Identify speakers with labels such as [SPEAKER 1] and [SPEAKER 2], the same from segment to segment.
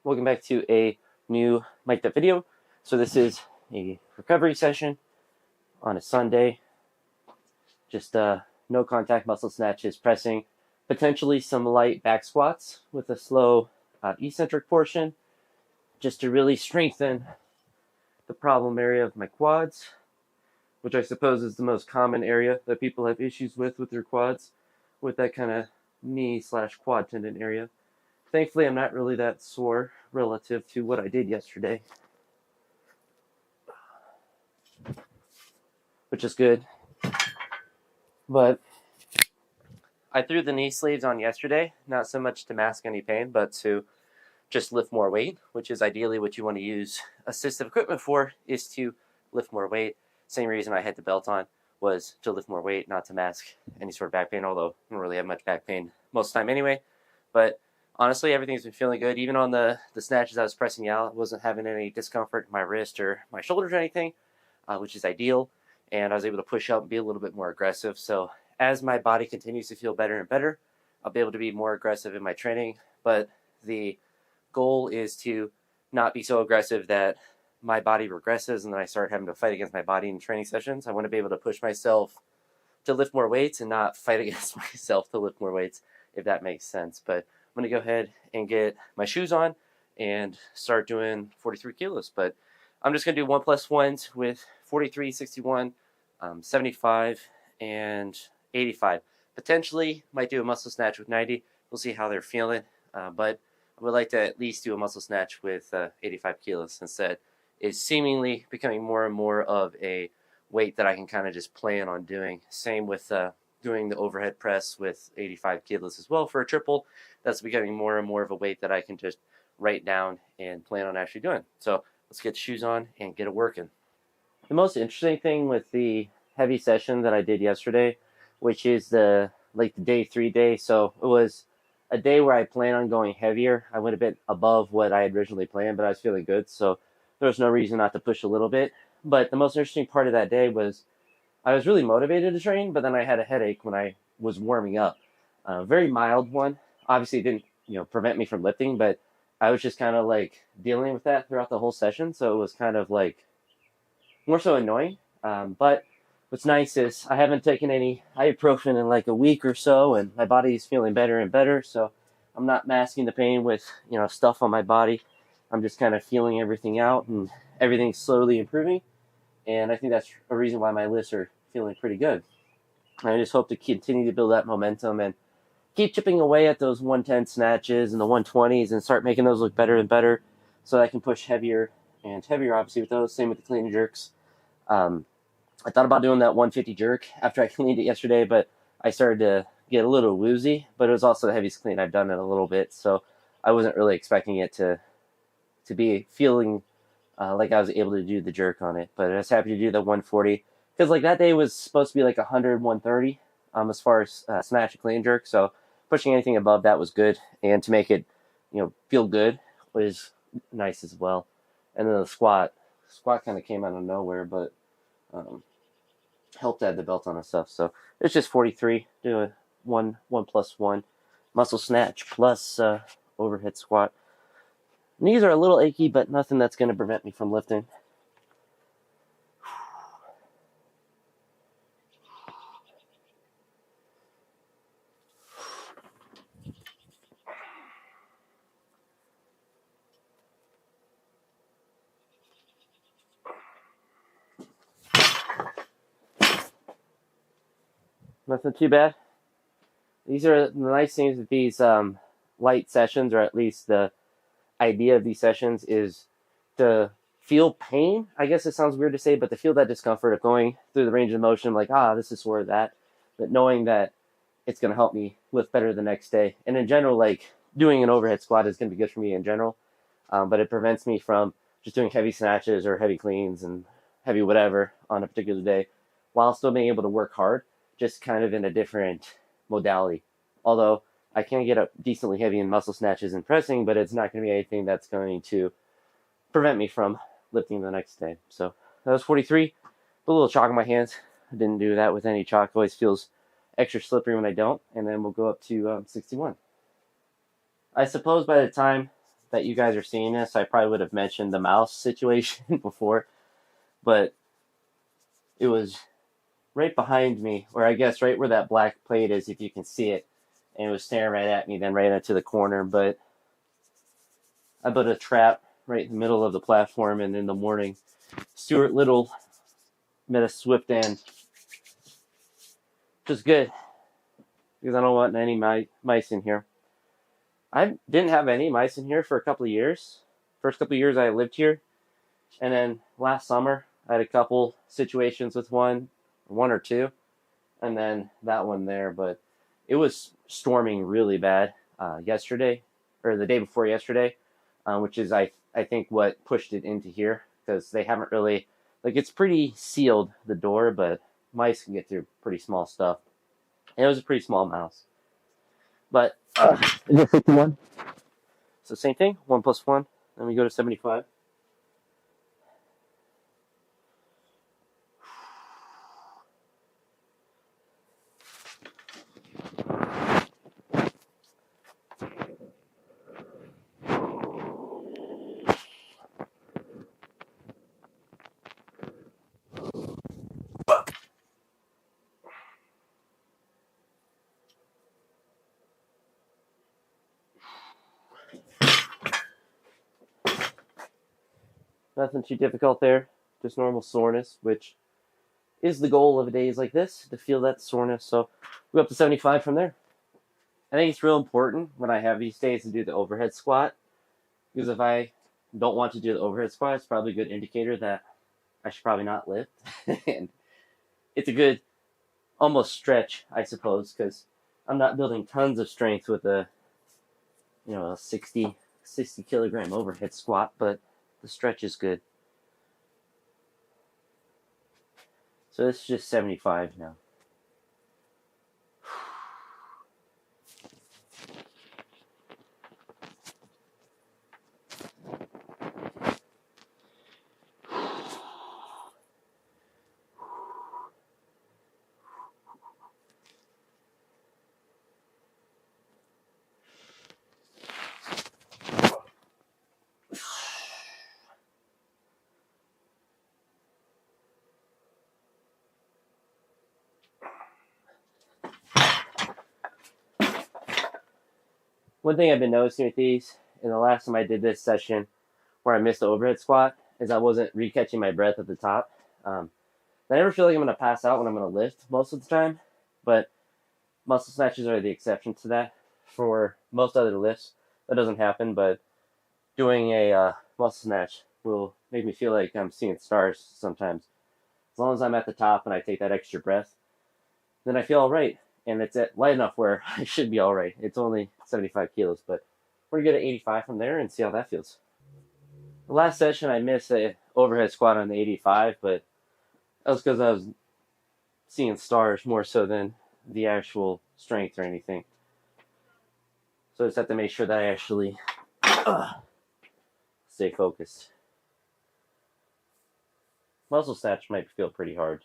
[SPEAKER 1] Welcome back to a new mic'd up video. So this is a recovery session on a Sunday. Just no contact muscle snatches, pressing, potentially some light back squats with a slow eccentric portion, just to really strengthen the problem area of my quads, which I suppose is the most common area that people have issues with their quads, with that kind of knee/quad tendon area. Thankfully, I'm not really that sore relative to what I did yesterday, which is good. But I threw the knee sleeves on yesterday, not so much to mask any pain, but to just lift more weight, which is ideally what you want to use assistive equipment for, is to lift more weight. Same reason I had the belt on was to lift more weight, not to mask any sort of back pain, although I don't really have much back pain most of the time anyway. But honestly, everything's been feeling good. Even on the snatches I was pressing out, I wasn't having any discomfort in my wrist or my shoulders or anything, which is ideal. And I was able to push up and be a little bit more aggressive. So as my body continues to feel better and better, I'll be able to be more aggressive in my training. But the goal is to not be so aggressive that my body regresses and then I start having to fight against my body in training sessions. I want to be able to push myself to lift more weights and not fight against myself to lift more weights, if that makes sense. But I'm going to go ahead and get my shoes on and start doing 43 kilos. But I'm just going to do 1+1s with 43, 61, 75, and 85. Potentially might do a muscle snatch with 90. We'll see how they're feeling. But I would like to at least do a muscle snatch with 85 kilos, since that is seemingly becoming more and more of a weight that I can kind of just plan on doing. Same with doing the overhead press with 85 kilos as well for a triple. That's becoming more and more of a weight that I can just write down and plan on actually doing. So let's get the shoes on and get it working. The most interesting thing with the heavy session that I did yesterday, which is the day 3 day. So it was a day where I plan on going heavier. I went a bit above what I had originally planned, but I was feeling good, so there was no reason not to push a little bit. But the most interesting part of that day was I was really motivated to train, but then I had a headache when I was warming up. Very mild one. Obviously, it didn't prevent me from lifting, but I was just kind of dealing with that throughout the whole session. So it was kind of more so annoying. But what's nice is I haven't taken any ibuprofen in a week or so, and my body's feeling better and better. So I'm not masking the pain with stuff on my body. I'm just kind of feeling everything out, and everything's slowly improving. And I think that's a reason why my lifts are feeling pretty good. I just hope to continue to build that momentum and keep chipping away at those 110 snatches and the 120s and start making those look better and better, so I can push heavier and heavier, obviously, with those. Same with the clean and jerks. I thought about doing that 150 jerk after I cleaned it yesterday, but I started to get a little woozy. But it was also the heaviest clean I've done in a little bit, so I wasn't really expecting it to be feeling like I was able to do the jerk on it. But I was happy to do the 140, because that day was supposed to be 100, 130 as far as snatch and clean and jerk. So pushing anything above that was good, and to make it feel good was nice as well. And then the squat kind of came out of nowhere, but helped add the belt on and stuff. So it's just 43. Do a 1+1 muscle snatch plus overhead squat. Knees are a little achy, but nothing that's going to prevent me from lifting. Nothing too bad. These are the nice things with these light sessions, or at least the idea of these sessions is to feel pain. I guess it sounds weird to say, but to feel that discomfort of going through the range of motion, this is sore, that, but knowing that it's going to help me lift better the next day. And in general, doing an overhead squat is going to be good for me in general, but it prevents me from just doing heavy snatches or heavy cleans and heavy whatever on a particular day, while still being able to work hard, just kind of in a different modality. Although I can get up decently heavy in muscle snatches and pressing, but it's not going to be anything that's going to prevent me from lifting the next day. So that was 43. Put a little chalk in my hands. I didn't do that with any chalk. It always feels extra slippery when I don't. And then we'll go up to 61. I suppose by the time that you guys are seeing this, I probably would have mentioned the mouse situation before, but it was right behind me, or I guess right where that black plate is, if you can see it, and it was staring right at me, then right into the corner. But I put a trap right in the middle of the platform, and in the morning, Stuart Little met a swift end, which is good because I don't want any mice in here. I didn't have any mice in here for a couple of years. First couple of years I lived here, and then last summer I had a couple situations with one or two, and then that one there. But it was storming really bad yesterday, or the day before yesterday, which is I think what pushed it into here, because they haven't really, like, it's pretty sealed, the door, but mice can get through pretty small stuff. And it was a pretty small mouse. But is it 51? So same thing, 1 plus 1, then we go to 75. Nothing too difficult there, just normal soreness, which is the goal of days like this, to feel that soreness. So we go up to 75 from there. I think it's real important when I have these days to do the overhead squat, because if I don't want to do the overhead squat, it's probably a good indicator that I should probably not lift. And it's a good almost stretch, I suppose, because I'm not building tons of strength with a 60 kilogram overhead squat, but the stretch is good. So this is just 75 now. One thing I've been noticing with these, and the last time I did this session where I missed the overhead squat, is I wasn't re-catching my breath at the top. I never feel like I'm going to pass out when I'm going to lift most of the time, but muscle snatches are the exception to that. For most other lifts, that doesn't happen, but doing a muscle snatch will make me feel like I'm seeing stars sometimes. As long as I'm at the top and I take that extra breath, then I feel all right. And it's at light enough where I should be all right. It's only 75 kilos, but we're going to get to 85 from there and see how that feels. The last session, I missed an overhead squat on the 85, but that was because I was seeing stars more so than the actual strength or anything. So I just have to make sure that I actually stay focused. Muscle snatch might feel pretty hard.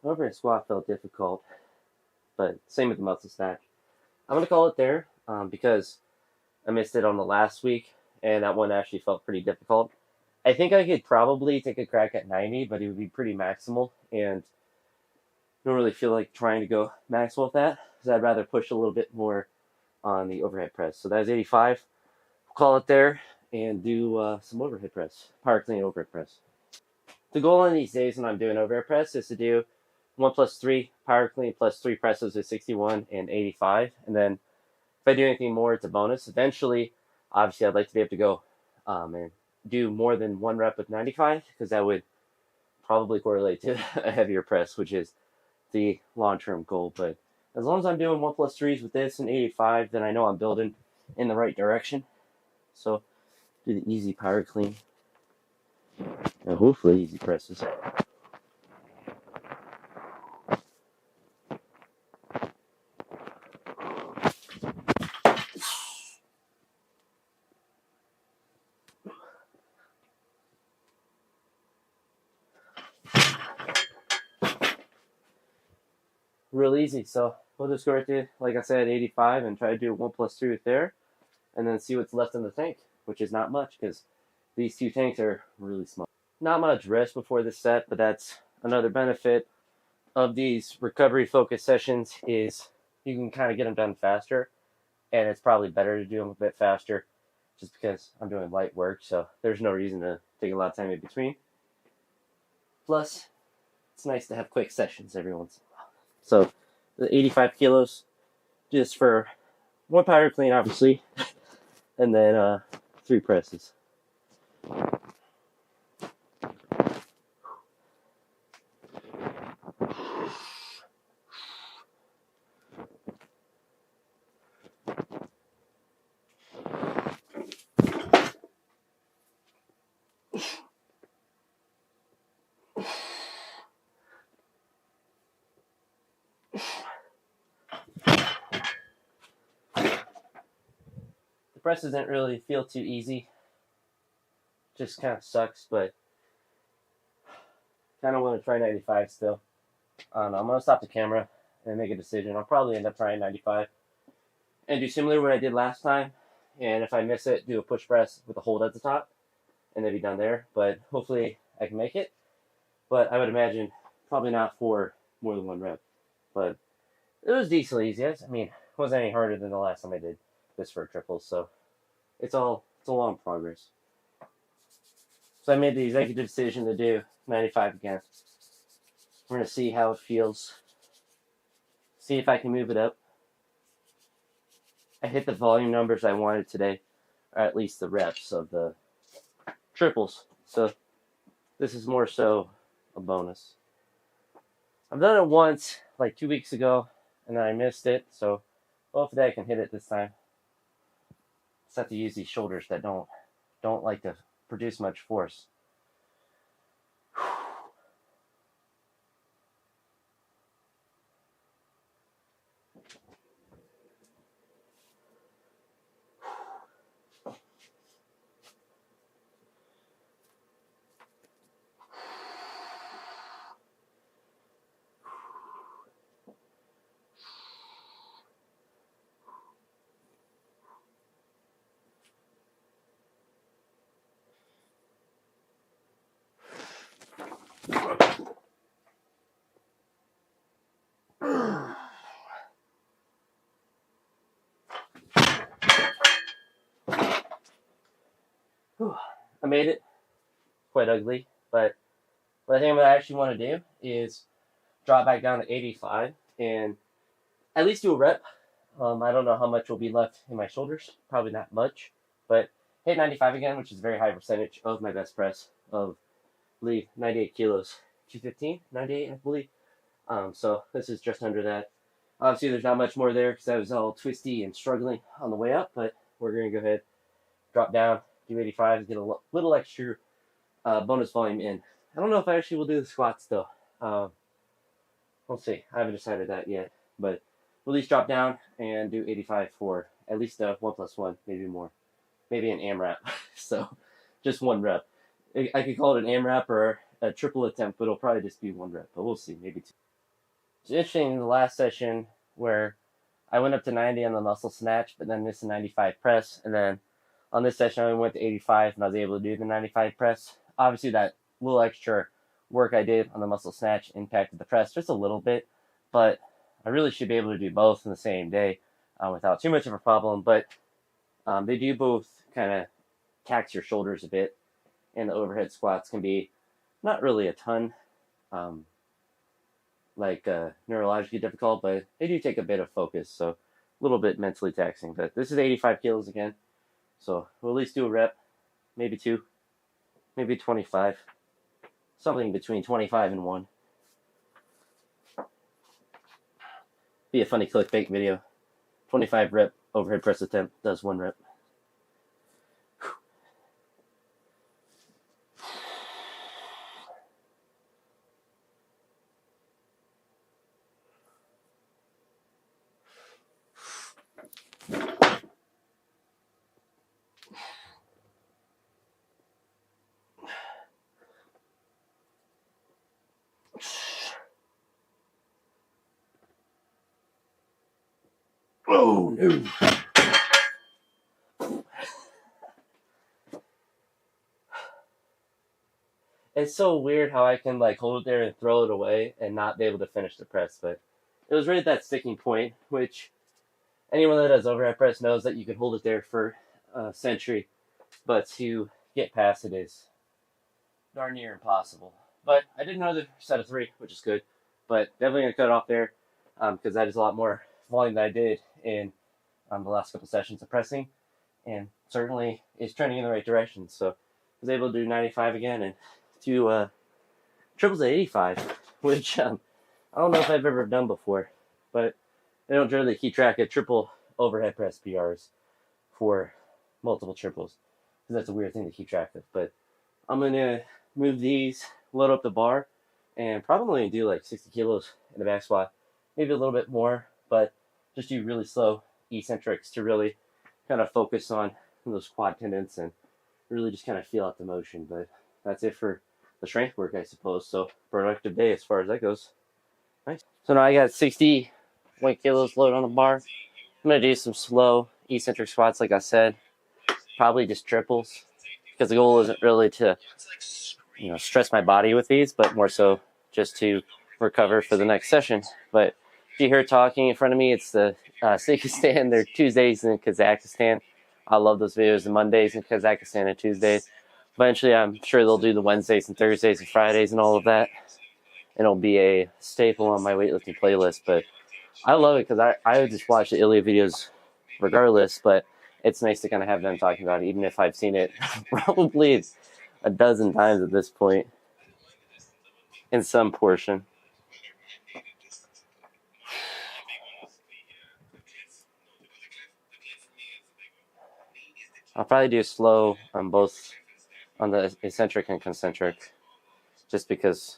[SPEAKER 1] Overhead squat felt difficult, but same with the muscle snatch. I'm going to call it there because I missed it on the last week, and that one actually felt pretty difficult. I think I could probably take a crack at 90, but it would be pretty maximal, and I don't really feel like trying to go maximal with that, because I'd rather push a little bit more on the overhead press. So that's 85. We'll call it there and do some overhead press, power clean overhead press. the goal on these days when I'm doing overhead press is to do 1 plus 3 power clean plus 3 presses with 61 and 85. And then if I do anything more, it's a bonus. Eventually, obviously, I'd like to be able to go and do more than 1 rep with 95, because that would probably correlate to a heavier press, which is the long-term goal. But as long as I'm doing 1 plus 3s with this and 85, then I know I'm building in the right direction. So do the easy power clean and hopefully easy presses. Real easy. So we'll just go right to, like I said, 85 and try to do 1 plus 3 with there, and then see what's left in the tank, which is not much because these 2 tanks are really small. Not much rest before this set, but that's another benefit of these recovery focused sessions is you can kind of get them done faster, and it's probably better to do them a bit faster just because I'm doing light work, so there's no reason to take a lot of time in between. Plus, it's nice to have quick sessions every once in a while. So the 85 kilos just for 1 power clean, obviously, and then 3 presses. The press doesn't really feel too easy. Just kind of sucks, but kind of want to try 95 still. I don't know. I'm going to stop the camera and make a decision. I'll probably end up trying 95 and do similar to what I did last time. And if I miss it, do a push press with a hold at the top and then be done there. But hopefully I can make it. But I would imagine probably not for more than 1 rep. But it was decently easy. I mean, it wasn't any harder than the last time I did this for triples. So it's a long progress. So I made the executive decision to do 95 again. We're going to see how it feels. See if I can move it up. I hit the volume numbers I wanted today, or at least the reps of the triples. So this is more so a bonus. I've done it once, like 2 weeks ago, and then I missed it. So hopefully I can hit it this time. Just have to use these shoulders that don't like to produce much force. I made it. Quite ugly, but what I think what I actually want to do is drop back down to 85 and at least do a rep. I don't know how much will be left in my shoulders. Probably not much, but hit 95 again, which is a very high percentage of my best press of, I believe, 98 kilos. 215, 98, I believe. So this is just under that. Obviously, there's not much more there because I was all twisty and struggling on the way up, but we're going to go ahead, drop down, do 85, get a little extra bonus volume in. I don't know if I actually will do the squats though. We'll see. I haven't decided that yet, but we'll at least drop down and do 85 for at least a 1 plus 1, maybe more, maybe an AMRAP. So just 1 rep. I could call it an AMRAP or a triple attempt, but it'll probably just be 1 rep. But we'll see, maybe 2. It's interesting in the last session where I went up to 90 on the muscle snatch, but then missed a 95 press, and then on this session I went to 85 and I was able to do the 95 press. Obviously that little extra work I did on the muscle snatch impacted the press just a little bit, but I really should be able to do both in the same day without too much of a problem. But they do both kind of tax your shoulders a bit, and the overhead squats can be Not really a ton, neurologically difficult, but they do take a bit of focus, so a little bit mentally taxing. But this is 85 kilos again, so we'll at least do a rep, maybe two, maybe 25, something between 25 and 1. Be a funny clickbait video. 25 rep overhead press attempt does 1 rep. Oh no. It's so weird how I can like hold it there and throw it away and not be able to finish the press, but it was right at that sticking point, which anyone that does overhead press knows that you can hold it there for a century, but to get past it is darn near impossible. But I did another set of 3, which is good, but definitely gonna cut it off there because that is a lot more volume than I did in the last couple sessions of pressing, and certainly is trending in the right direction. So I was able to do 95 again and do triples at 85, which I don't know if I've ever done before, but I don't generally keep track of triple overhead press PRs for multiple triples, because that's a weird thing to keep track of. But I'm going to move these, load up the bar, and probably do like 60 kilos in the back squat, maybe a little bit more, but just do really slow eccentrics to really kind of focus on those quad tendons and really just kind of feel out the motion. But that's it for the strength work, I suppose. So productive day as far as that goes. Nice. So now I got 61 kilos loaded on the bar. I'm going to do some slow eccentric squats, like I said, probably just triples, because the goal isn't really to, stress my body with these, but more so just to recover for the next session. But if you hear talking in front of me, it's the Kazakhstan. They're Tuesdays in Kazakhstan. I love those videos, the Mondays in Kazakhstan and Tuesdays. Eventually, I'm sure they'll do the Wednesdays and Thursdays and Fridays and all of that. And it'll be a staple on my weightlifting playlist. But I love it because I would just watch the Ilya videos regardless, but it's nice to kind of have them talking about it, even if I've seen it probably a dozen times at this point in some portion. I'll probably do slow on both, on the eccentric and concentric, just because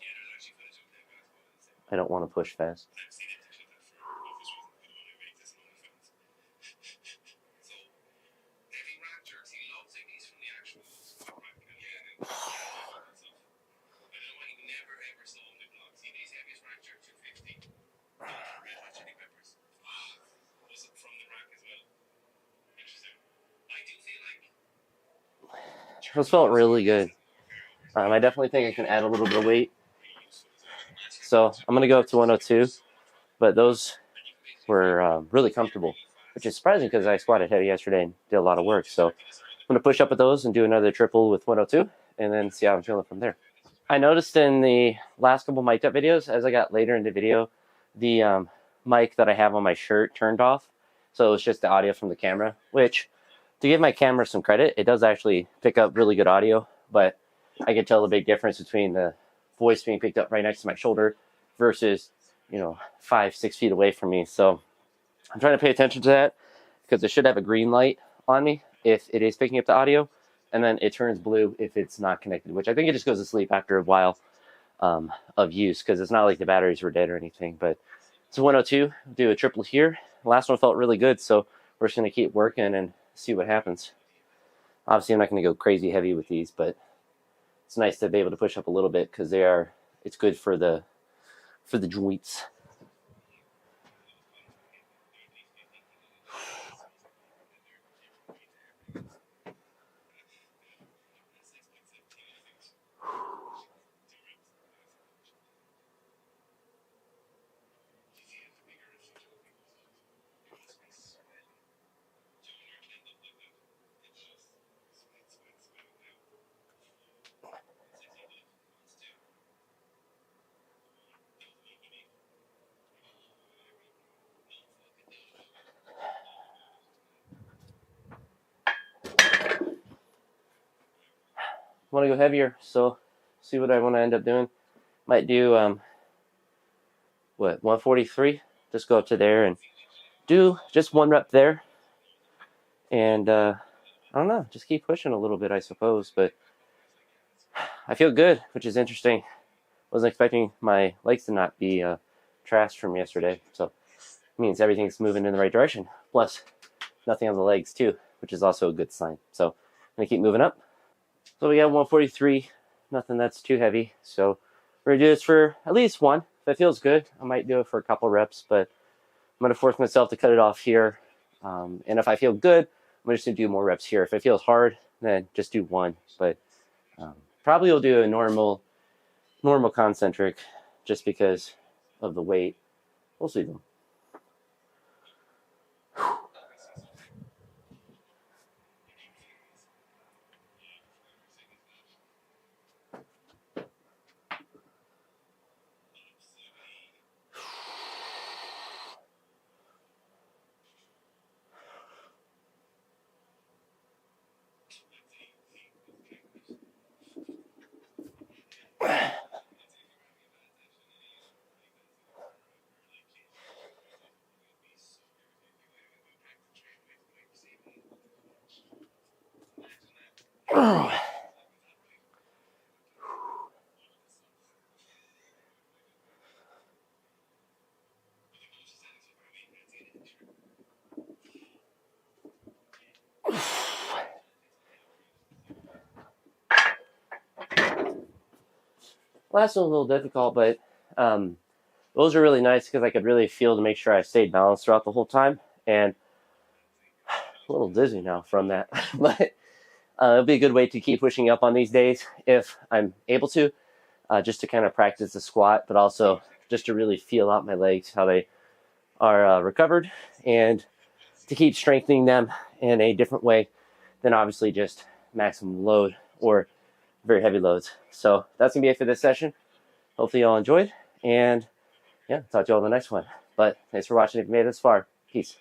[SPEAKER 1] I don't want to push fast. Those felt really good. I definitely think I can add a little bit of weight. So I'm going to go up to 102, but those were really comfortable, which is surprising because I squatted heavy yesterday and did a lot of work. So I'm going to push up at those and do another triple with 102 and then see how I'm feeling from there. I noticed in the last couple mic'd up videos, as I got later into video, the mic that I have on my shirt turned off. So it was just the audio from the camera, which, to give my camera some credit, it does actually pick up really good audio, but I can tell the big difference between the voice being picked up right next to my shoulder versus, 5-6 feet away from me. So I'm trying to pay attention to that because it should have a green light on me if it is picking up the audio, and then it turns blue if it's not connected, which I think it just goes to sleep after a while of use, because it's not like the batteries were dead or anything. But it's 102, do a triple here. The last one felt really good, so we're just going to keep working and see what happens. Obviously, I'm not going to go crazy heavy with these, but it's nice to be able to push up a little bit because it's good for the joints. want to go heavier, so see what I want to end up doing. Might do 143. Just go up to there and do just 1 rep there, and I don't know, just keep pushing a little bit, I suppose. But I feel good, which is interesting. Wasn't expecting my legs to not be trashed from yesterday, so it means everything's moving in the right direction. Plus, nothing on the legs too, which is also a good sign. So I'm gonna keep moving up. So we got 143, nothing that's too heavy. So we're gonna do this for at least 1. If it feels good, I might do it for a couple reps, but I'm gonna force myself to cut it off here. And if I feel good, I'm just gonna do more reps here. If it feels hard, then just do 1. But probably will do a normal concentric, just because of the weight. We'll see them. Last one's a little difficult, but those are really nice because I could really feel to make sure I stayed balanced throughout the whole time. And a little dizzy now from that, but it'll be a good way to keep pushing up on these days if I'm able to, just to kind of practice the squat, but also just to really feel out my legs, how they are recovered, and to keep strengthening them in a different way than obviously just maximum load or very heavy loads. So that's gonna be it for this session. Hopefully y'all enjoyed, and yeah, talk to you all in the next one. But thanks for watching if you made it this far. Peace.